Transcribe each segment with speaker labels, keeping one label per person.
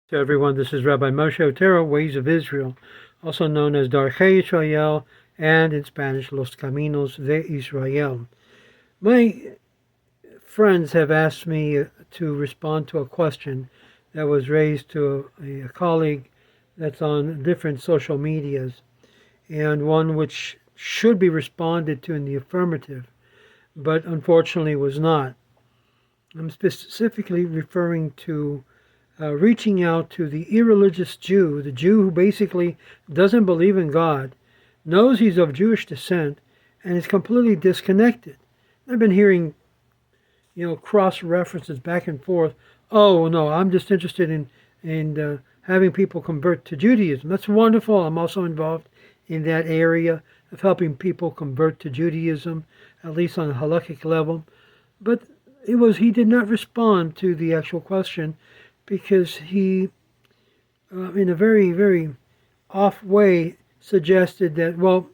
Speaker 1: To everyone, this is Rabbi Moshe Otero, Ways of Israel, also known as Darchei Israel, and in Spanish, Los Caminos de Israel. My friends have asked me to respond to a question that was raised to a colleague that's on different social medias, and one which should be responded to in the affirmative, but unfortunately was not. I'm specifically referring to reaching out to the irreligious Jew, the Jew who basically doesn't believe in God, knows he's of Jewish descent, and is completely disconnected. I've been hearing, cross references back and forth. Oh no, I'm just interested in having people convert to Judaism. That's wonderful. I'm also involved in that area of helping people convert to Judaism, at least on a halakhic level. But he did not respond to the actual question, because he, in a very, very off way, suggested that, well,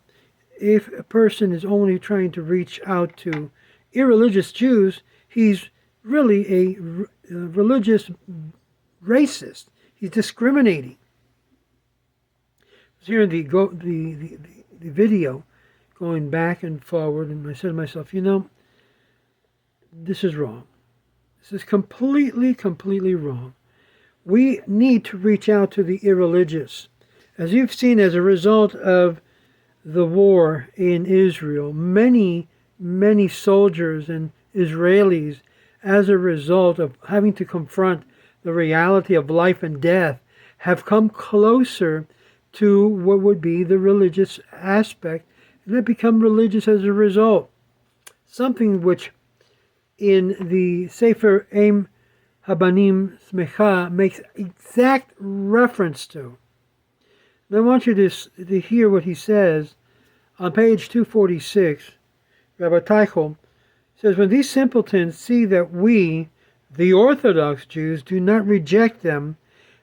Speaker 1: if a person is only trying to reach out to irreligious Jews, he's really a religious racist. He's discriminating. I was hearing the video going back and forward, and I said to myself, this is wrong. This is completely wrong. We need to reach out to the irreligious. As you've seen, as a result of the war in Israel, many soldiers and Israelis, as a result of having to confront the reality of life and death, have come closer to what would be the religious aspect, and have become religious as a result. Something which in the Sefer Eim Habanim Smecha makes exact reference to. And I want you to hear what he says on page 246. Rabbi Teichel says, when these simpletons see that we, the Orthodox Jews, do not reject them,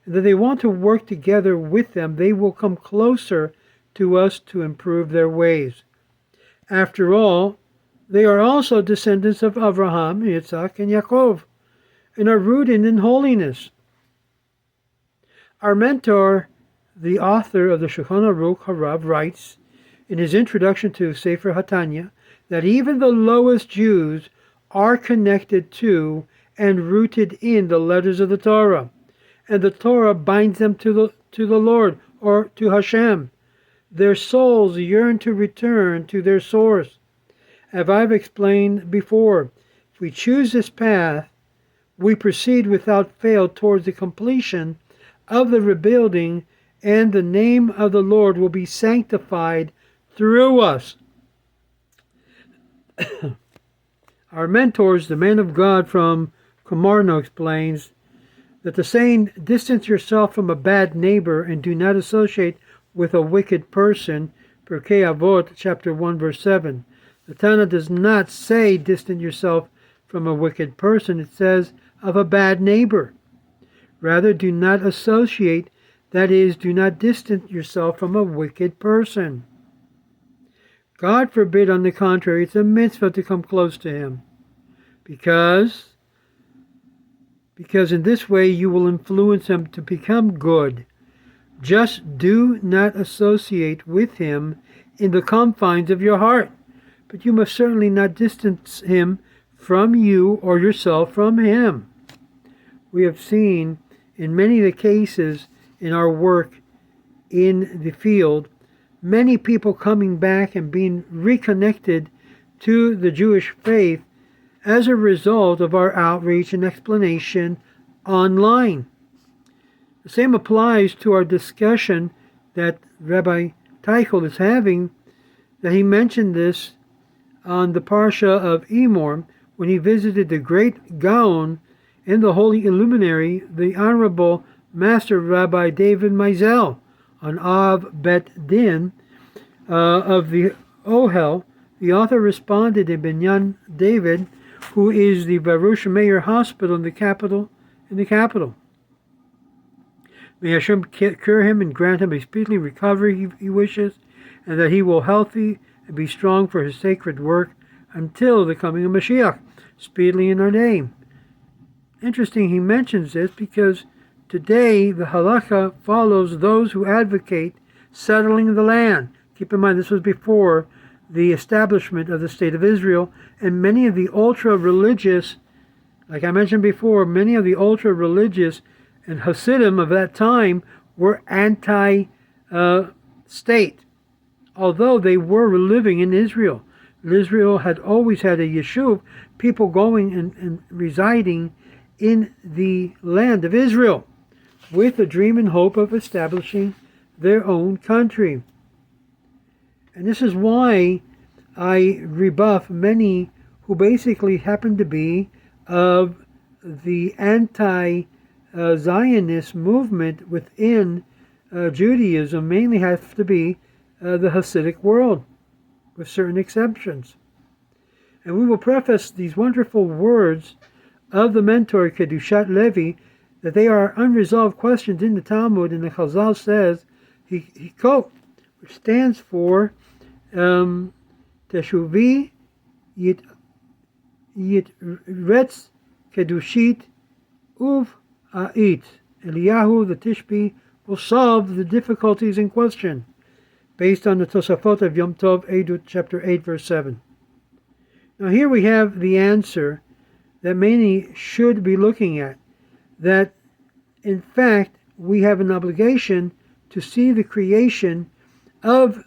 Speaker 1: and that they want to work together with them, they will come closer to us to improve their ways. After all, they are also descendants of Abraham, Yitzhak, and Yaakov, and are rooted in holiness. Our mentor, the author of the Shulchan Aruch Harav, writes in his introduction to Sefer HaTanya that even the lowest Jews are connected to and rooted in the letters of the Torah, and the Torah binds them to the Lord, or to Hashem. Their souls yearn to return to their source. As I've explained before, if we choose this path, we proceed without fail towards the completion of the rebuilding, and the name of the Lord will be sanctified through us. Our mentors, the man of God from Komarno, explains that the saying, distance yourself from a bad neighbor and do not associate with a wicked person, Pirkei Avot, chapter 1, verse 7. The Tana does not say distance yourself from a wicked person. It says of a bad neighbor. Rather, do not associate, that is, do not distance yourself from a wicked person. God forbid, on the contrary, it's a mitzvah to come close to him. Because in this way you will influence him to become good. Just do not associate with him in the confines of your heart. But you must certainly not distance him from you, or yourself from him. We have seen in many of the cases in our work in the field, many people coming back and being reconnected to the Jewish faith as a result of our outreach and explanation online. The same applies to our discussion that Rabbi Teichel is having, that he mentioned this on the Parsha of Emor, when he visited the great Gaon and the holy illuminary, the Honorable Master Rabbi David Meisel, on Av Bet Din of the Ohel. The author responded in Binyan David, who is the Baruch Meir Hospital in the capital. May Hashem cure him and grant him a speedy recovery, he wishes, and that he will healthy and be strong for his sacred work until the coming of Mashiach, speedily in our name. Interesting he mentions this, because Today, the halakha follows those who advocate settling the land. Keep in mind, this was before the establishment of the State of Israel, and many of the ultra-religious, like I mentioned before, many of the ultra-religious and Hasidim of that time were anti-state, although they were living in Israel. Israel had always had a yeshuv, people going and residing in the land of Israel, with the dream and hope of establishing their own country. And this is why I rebuff many who basically happen to be of the anti-Zionist movement within Judaism, mainly have to be the Hasidic world, with certain exceptions. And we will preface these wonderful words of the mentor Kedushat Levi, that they are unresolved questions in the Talmud, and the Chazal says, he quote, which stands for Teshuvi Yitretz Kedushit Uv Ait. Eliyahu the Tishbi will solve the difficulties in question, based on the Tosafot of Yom Tov Edut, chapter 8, verse 7. Now here we have the answer that many should be looking at, that in fact we have an obligation to see the creation of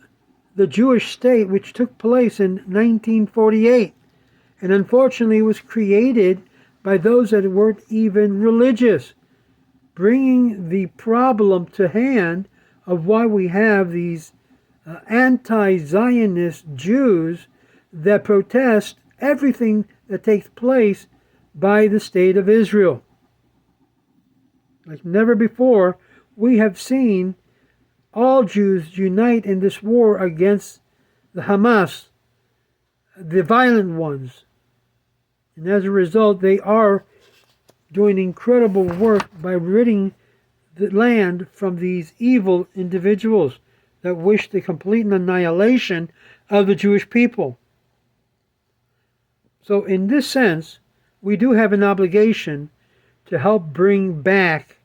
Speaker 1: the Jewish state, which took place in 1948, and unfortunately was created by those that weren't even religious, bringing the problem to hand of why we have these anti-Zionist Jews that protest everything that takes place by the state of Israel. Like never before, we have seen all Jews unite in this war against the Hamas, the violent ones. And as a result, they are doing incredible work by ridding the land from these evil individuals that wish the complete annihilation of the Jewish people. So in this sense, we do have an obligation to help bring back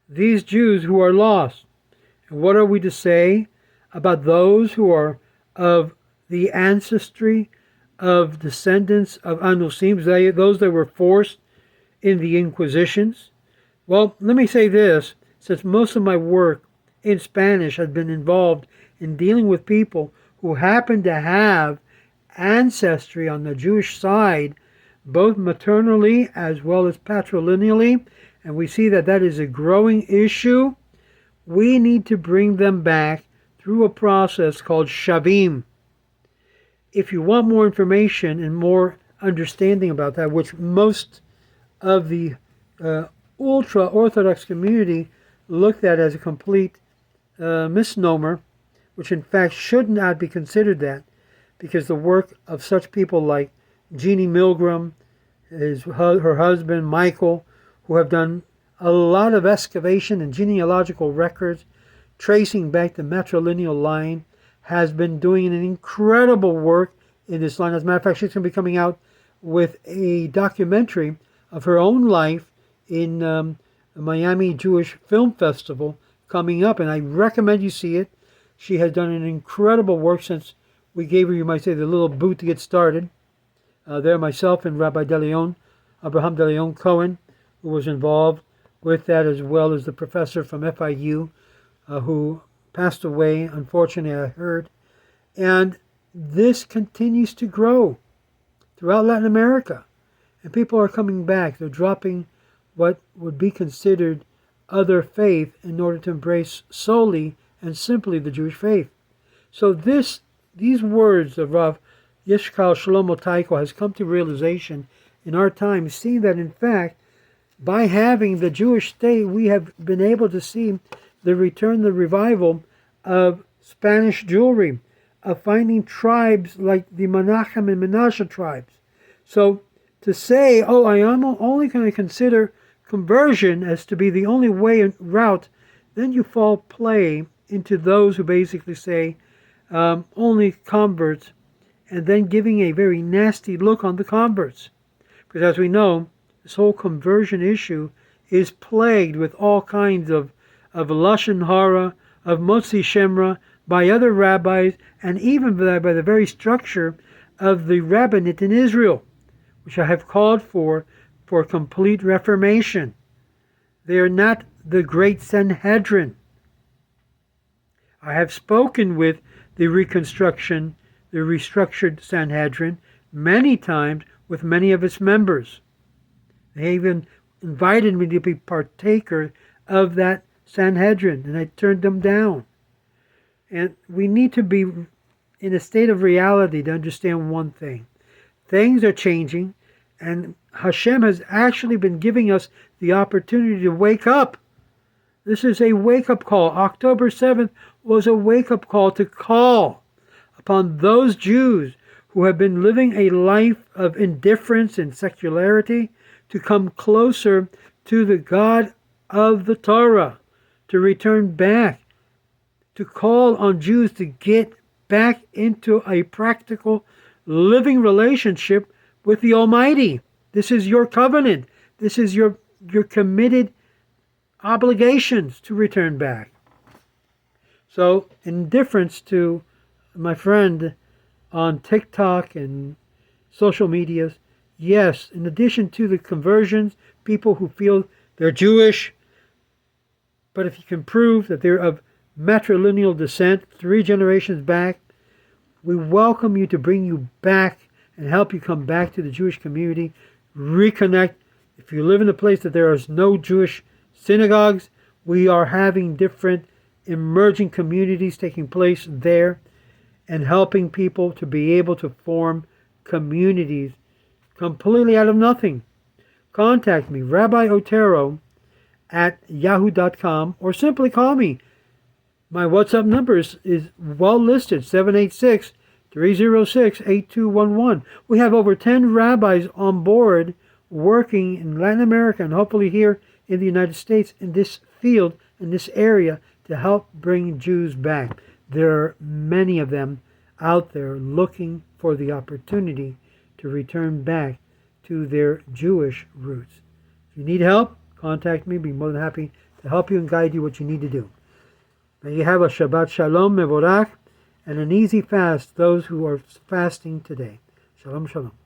Speaker 1: these Jews who are lost. And what are we to say about those who are of the ancestry of descendants of Anusim, those that were forced in the Inquisitions? Well, let me say this, since most of my work in Spanish has been involved in dealing with people who happen to have ancestry on the Jewish side, both maternally as well as patrilineally, and we see that that is a growing issue. We need to bring them back through a process called Shavim. If you want more information and more understanding about that, which most of the ultra-Orthodox community looked at as a complete misnomer, which in fact should not be considered that, because the work of such people like Jeannie Milgram, her husband Michael, who have done a lot of excavation and genealogical records tracing back the matrilineal line, has been doing an incredible work in this line. As a matter of fact, she's going to be coming out with a documentary of her own life in the Miami Jewish Film Festival coming up, and I recommend you see it. She has done an incredible work since we gave her, you might say, the little boot to get started. There, myself and Rabbi Abraham De Leon Cohen, who was involved with that, as well as the professor from FIU, who passed away, unfortunately, I heard. And this continues to grow throughout Latin America. And people are coming back. They're dropping what would be considered other faith in order to embrace solely and simply the Jewish faith. So these words of Rav Yishkal Shlomo Taiko has come to realization in our time, seeing that in fact, by having the Jewish state, we have been able to see the return, the revival of Spanish jewelry, of finding tribes like the Menachem and Menashe tribes. So to say, oh, I am only going to consider conversion as to be the only way and route, then you fall prey into those who basically say only converts, and then giving a very nasty look on the converts. Because as we know, this whole conversion issue is plagued with all kinds of Lashon Hara, of Motzi Shemra, by other rabbis, and even by the very structure of the rabbinate in Israel, which I have called for complete reformation. They are not the great Sanhedrin. I have spoken with the restructured Sanhedrin many times with many of its members. They even invited me to be partaker of that Sanhedrin, and I turned them down. And we need to be in a state of reality to understand one thing. Things are changing, and Hashem has actually been giving us the opportunity to wake up. This is a wake-up call. October 7th was a wake-up call to call upon those Jews who have been living a life of indifference and secularity to come closer to the God of the Torah, to return back, to call on Jews to get back into a practical living relationship with the Almighty. This is your covenant. This is your committed obligations to return back. So, in difference to my friend on TikTok and social medias, yes, in addition to the conversions, people who feel they're Jewish, but if you can prove that they're of matrilineal descent, 3 generations back, we welcome you to bring you back and help you come back to the Jewish community, reconnect. If you live in a place that there is no Jewish synagogues, we are having different emerging communities taking place there and helping people to be able to form communities completely out of nothing. Contact me, Rabbi Otero, at yahoo.com, or simply call me. My WhatsApp number is well listed, 786-306-8211. We have over 10 rabbis on board working in Latin America and hopefully here in the United States in this field, in this area, to help bring Jews back. There are many of them out there looking for the opportunity to return back to their Jewish roots. If you need help, contact me. I'll be more than happy to help you and guide you what you need to do. May you have a Shabbat Shalom Mevorach and an easy fast, those who are fasting today. Shalom, shalom.